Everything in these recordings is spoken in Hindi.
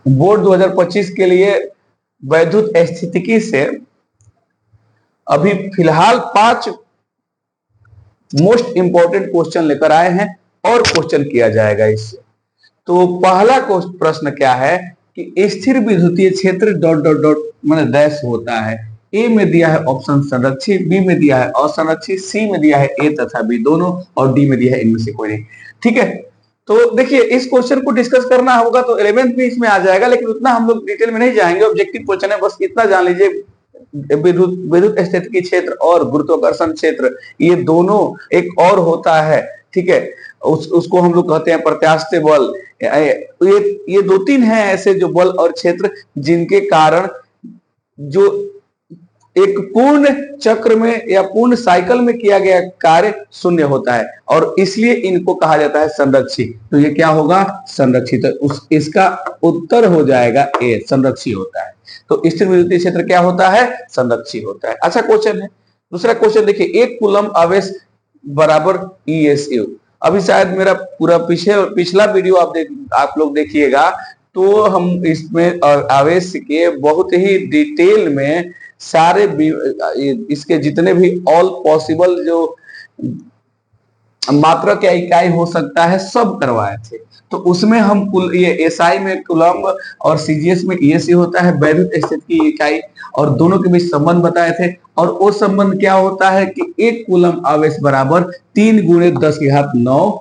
बोर्ड 2025 के लिए वैद्युत स्थितिकी से अभी फिलहाल 5 मोस्ट इंपॉर्टेंट क्वेश्चन लेकर आए हैं और क्वेश्चन किया जाएगा इससे। तो पहला प्रश्न क्या है कि स्थिर विद्युतीय क्षेत्र डॉट डॉट डॉट मतलब डैश होता है। ए में दिया है ऑप्शन संरक्षित, बी में दिया है असंरक्षित, सी में दिया है ए तथा बी दोनों, और डी में दिया है इनमें से कोई नहीं। ठीक है, तो देखिए इस क्वेश्चन को डिस्कस करना होगा तो 11th भी इसमें आ जाएगा, लेकिन उतना हम लोग डिटेल में नहीं जाएंगे। ऑब्जेक्टिव क्वेश्चन है, बस इतना जान लीजिए विद्युत स्थितिकी क्षेत्र और गुरुत्वाकर्षण क्षेत्र ये दोनों एक और होता है। ठीक है, उसको हम लोग कहते हैं प्रत्यास्थ बल। ये 2-3 हैं ऐसे जो बल और क्षेत्र जिनके कारण जो एक पूर्ण चक्र में या पूर्ण साइकिल में किया गया कार्य शून्य होता है, और इसलिए इनको कहा जाता है संरक्षित। तो ये क्या होगा? संरक्षित। इसका उत्तर हो जाएगा ए, संरक्षित होता है। तो स्थिर विद्युतीय क्षेत्र क्या होता है? संरक्षित होता है। अच्छा क्वेश्चन है, दूसरा क्वेश्चन देखिए, 1 कूलम आवेश बराबर ESU। अभी शायद मेरा पूरा पिछला वीडियो आप लोग देखिएगा तो हम इसमें आवेश के बहुत ही डिटेल में सारे इसके जितने भी ऑल पॉसिबल जो मात्रा क्या इकाई हो सकता है सब करवाए थे। तो उसमें हम ये SI में कूलम और CGS में ESU होता है वैद्युत स्थितिकी की इकाई, और दोनों के बीच संबंध बताए थे। और वो संबंध क्या होता है कि 1 कूलम आवेश बराबर 3 × 10⁹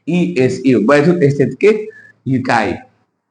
ESU वैद्युत स्थितिकी की इकाई,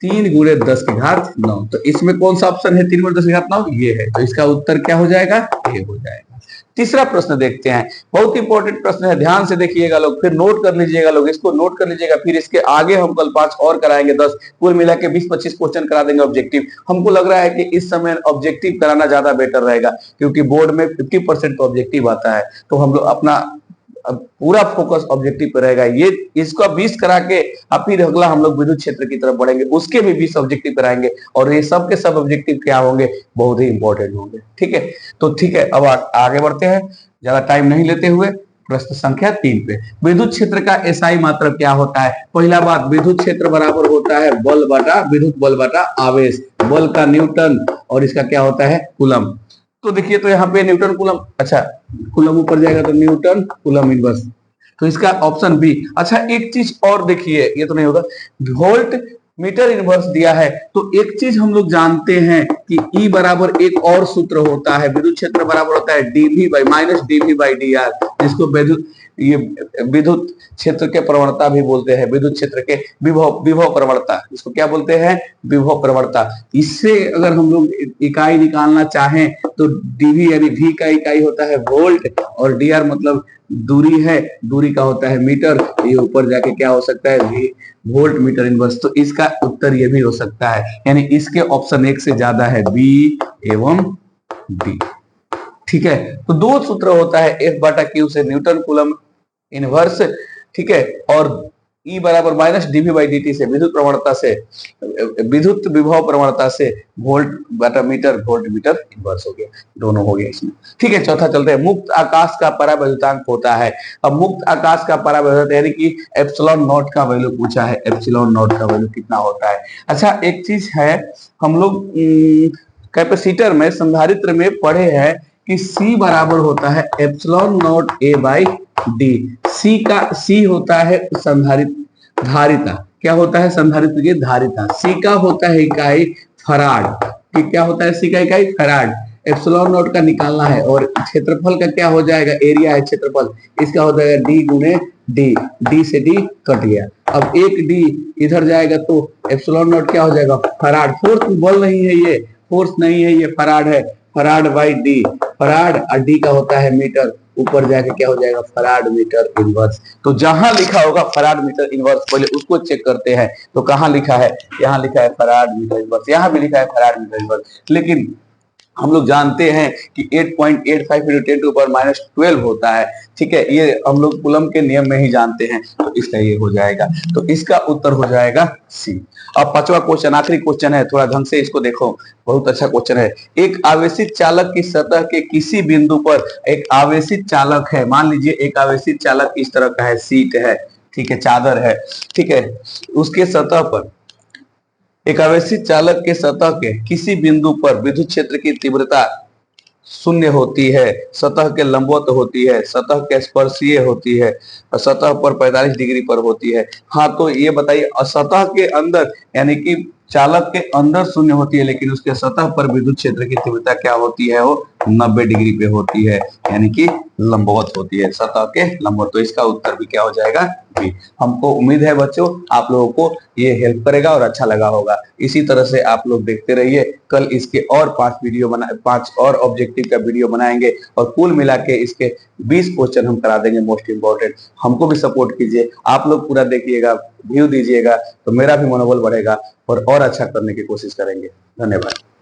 3 × 10⁹ तो इसमें कौन सा ऑप्शन है? 3 × 10⁹ ये है। तो इसका उत्तर क्या हो जाएगा? ये हो जाएगा। तीसरा प्रश्न देखते हैं, बहुत इंपॉर्टेंट प्रश्न है, ध्यान से देखिएगा लोग, फिर नोट कर लीजिएगा लोग, इसको नोट कर लीजिएगा। फिर इसके आगे हम कल 5 और कराएंगे, 10 कुल मिला के 20-25 क्वेश्चन करा देंगे ऑब्जेक्टिव। हमको लग रहा है कि इस समय ऑब्जेक्टिव कराना ज्यादा बेटर रहेगा, क्योंकि बोर्ड में 50% तो ऑब्जेक्टिव आता है। तो हम लोग अपना पूरा फोकस ऑब्जेक्टिव पे रहेगा। ये इसका 20 करा के अब फिर अगला हम लोग विद्युत क्षेत्र की तरफ बढ़ेंगे, उसके भी 20 ऑब्जेक्टिव कराएंगे, और ये सब के सब ऑब्जेक्टिव क्या होंगे? बहुत ही इंपॉर्टेंट होंगे। ठीक है, तो ठीक है, अब आगे बढ़ते हैं ज्यादा टाइम नहीं लेते हुए। प्रश्न संख्या 3 पे, विद्युत क्षेत्र का SI मात्रा क्या होता है? पहला बात, विद्युत क्षेत्र बराबर होता है बल बटा विद्युत बल बटा आवेश, बल का न्यूटन और इसका क्या होता है? कूलम। तो देखिए, तो यहाँ पे न्यूटन कूलम, अच्छा कूलम ऊपर जाएगा तो न्यूटन कूलम इनवर्स, तो इसका ऑप्शन बी। अच्छा एक चीज और देखिए, ये तो नहीं होगा, वोल्ट मीटर इनवर्स दिया है। तो एक चीज हम लोग जानते हैं कि E बराबर एक और सूत्र होता है, विद्युत क्षेत्र बराबर होता है dV/-dV/dr, जिसको ये विद्युत क्षेत्र के प्रवणता भी बोलते हैं, विद्युत क्षेत्र के विभव प्रवणता, इसको क्या बोलते हैं? विभव प्रवणता। इससे अगर हम लोग इकाई निकालना चाहें तो dV यानी V का इकाई होता है वोल्ट, और dr मतलब दूरी है, दूरी का होता है मीटर। ये ऊपर जाके क्या हो सकता है? V volt meter inverse. तो इसका उत्तर ये भी हो सकता है, यानी इसके ऑप्शन 1 से ज्यादा है, B एवं D। ठीक है, तो 2 सूत्र होता है, F/Q से न्यूटन कूलम इनवर्स, ठीक है, और E बराबर -dV/dt से विद्युत प्रवणता से, विद्युत विभव प्रवणता से वोल्ट बटा मीटर वोल्ट मीटर इनवर्स हो गया, दोनों हो गया इसमें। ठीक है, चौथा चलते हैं, मुक्त आकाश का परावैद्युतांक होता है। अब मुक्त आकाश का परावैद्युतांक यानी कि ε0 का वैल्यू पूछा है, ε0 का वैल्यू कितना होता है? अच्छा एक चीज है, हम लोग कैपेसिटर में संधारित्र में पढ़े हैं कि C बराबर होता है ε0A/d। C होता है संधारित्र धारिता, क्या होता है? संधारित्र की धारिता। C का होता है इकाई फराड, कि क्या होता है? C का इकाई फराड। ε0 का निकालना है, और क्षेत्रफल का क्या हो जाएगा? एरिया है क्षेत्रफल, इसका हो जाएगा D × D, D से D कट गया। अब एक D इधर जाएगा तो ε0 क्या हो जाएगा? फराड। फोर्स बल नहीं है, ये फोर्स नहीं है, ये फराड है, फराड/d, फराड, और डी का होता है मीटर, ऊपर जाके क्या हो जाएगा? Farad meter inverse. तो जहां लिखा होगा फराड मीटर इनवर्स, पहले उसको चेक करते हैं। तो कहां लिखा है? यहाँ लिखा है फराड मीटर इनवर्स, यहाँ भी लिखा है फराड मीटर इनवर्स, लेकिन हम लोग जानते हैं कि 8.85 × 10⁻12 होता है। ठीक है, ये हम लोग कूलम के नियम में ही जानते हैं, तो इसका ये हो जाएगा। तो इसका उत्तर हो जाएगा सी। अब 5वां क्वेश्चन, आखिरी क्वेश्चन है, थोड़ा ढंग से इसको देखो, बहुत अच्छा क्वेश्चन है। एक आवेशित चालक की सतह के किसी बिंदु पर, एक आवेशित चालक है, मान लीजिए एक आवेशित चालक इस तरह का है, सीट है, ठीक है, चादर है, ठीक है, उसके सतह पर एक आवेशित चालक के सतह के किसी बिंदु पर विद्युत क्षेत्र की तीव्रता शून्य होती है, सतह के लंबवत होती है, सतह के स्पर्शीय होती है, और सतह पर 45 डिग्री पर होती है। हाँ, तो ये बताइए, सतह के अंदर यानी कि चालक के अंदर शून्य होती है, लेकिन उसके सतह पर विद्युत क्षेत्र की तीव्रता क्या होती है? वो 90 डिग्री पे होती है, यानी कि लंबवत होती है, सतह के लंबवत। तो इसका उत्तर भी क्या हो जाएगा? बी। हमको उम्मीद है बच्चों आप लोगों को ये हेल्प करेगा और अच्छा लगा होगा। इसी तरह से आप लोग देखते रहिए, कल इसके और 5 और ऑब्जेक्टिव का वीडियो बनाएंगे और कुल मिला के इसके 20 क्वेश्चन हम करा देंगे मोस्ट इंपॉर्टेंट। हमको भी सपोर्ट कीजिए, आप लोग पूरा देखिएगा, व्यू दीजिएगा, तो मेरा भी मनोबल बढ़ेगा और अच्छा करने की कोशिश करेंगे। धन्यवाद।